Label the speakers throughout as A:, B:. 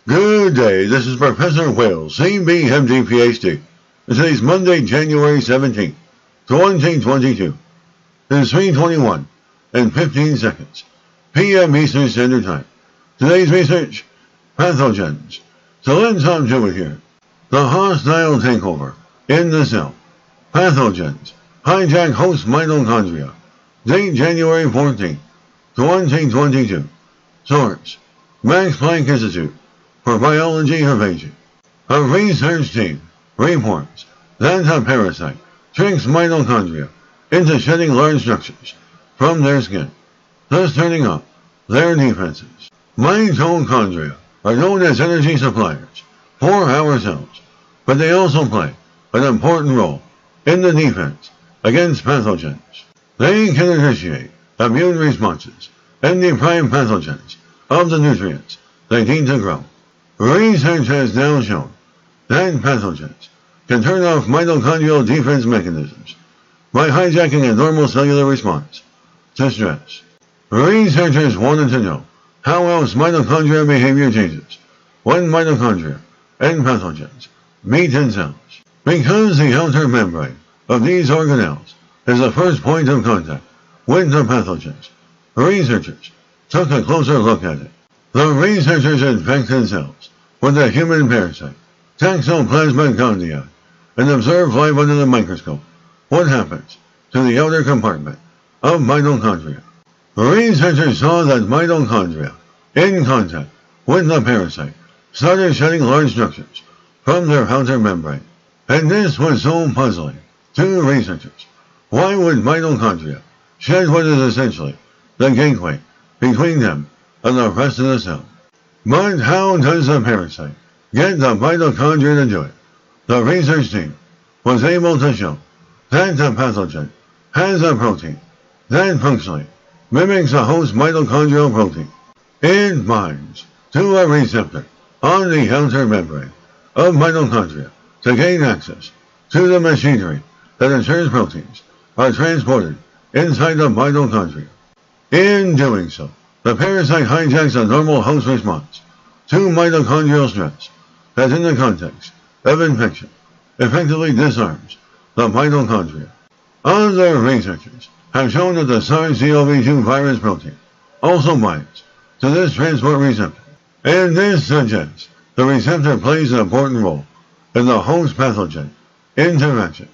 A: Good day, this is Professor Wales, CBMD PhD. Today's Monday, January 17th, 2022. It is 3:21 and 15 seconds, p.m. Eastern Standard Time. Today's research, pathogens. So let's hop to it here. The hostile takeover in the cell. Pathogens hijack host mitochondria. Date January 14th, 2022. Source, Max Planck Institute for Biology of Aging. A research team reports that a parasite tricks mitochondria into shedding large structures from their skin, thus turning up their defenses. Mitochondria are known as energy suppliers for our cells, but they also play an important role in the defense against pathogens. They can initiate immune responses and deprive pathogens of the nutrients they need to grow. Research has now shown that pathogens can turn off mitochondrial defense mechanisms by hijacking a normal cellular response to stress. Researchers wanted to know how else mitochondrial behavior changes when mitochondria and pathogens meet in cells. Because the outer membrane of these organelles is the first point of contact with the pathogens, researchers took a closer look at it. The researchers infected cells with a human parasite, Toxoplasma gondii, and observed live under the microscope what happens to the outer compartment of mitochondria. Researchers saw that mitochondria, in contact with the parasite, started shedding large structures from their outer membrane. And this was so puzzling to researchers. Why would mitochondria shed what is essentially the gateway between them and the rest of the cell? But how does the parasite get the mitochondria to do it? The research team was able to show that the pathogen has a protein that functionally mimics a host mitochondrial protein. It binds to a receptor on the outer membrane of mitochondria to gain access to the machinery that ensures proteins are transported inside the mitochondria. In doing so, the parasite hijacks a normal host response to mitochondrial stress that, in the context of infection, effectively disarms the mitochondria. Other researchers have shown that the SARS-CoV-2 virus protein also binds to this transport receptor, and this suggests the receptor plays an important role in the host-pathogen interaction.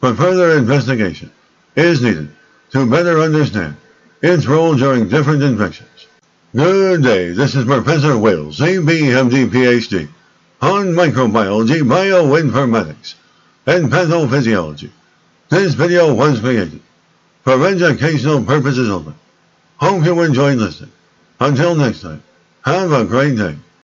A: But further investigation is needed to better understand its role during different infections. Good day, this is Professor Wales, CBMD PhD, on microbiology, bioinformatics, and pathophysiology. This video was created for educational purposes only. Hope you enjoyed listening. Until next time, have a great day.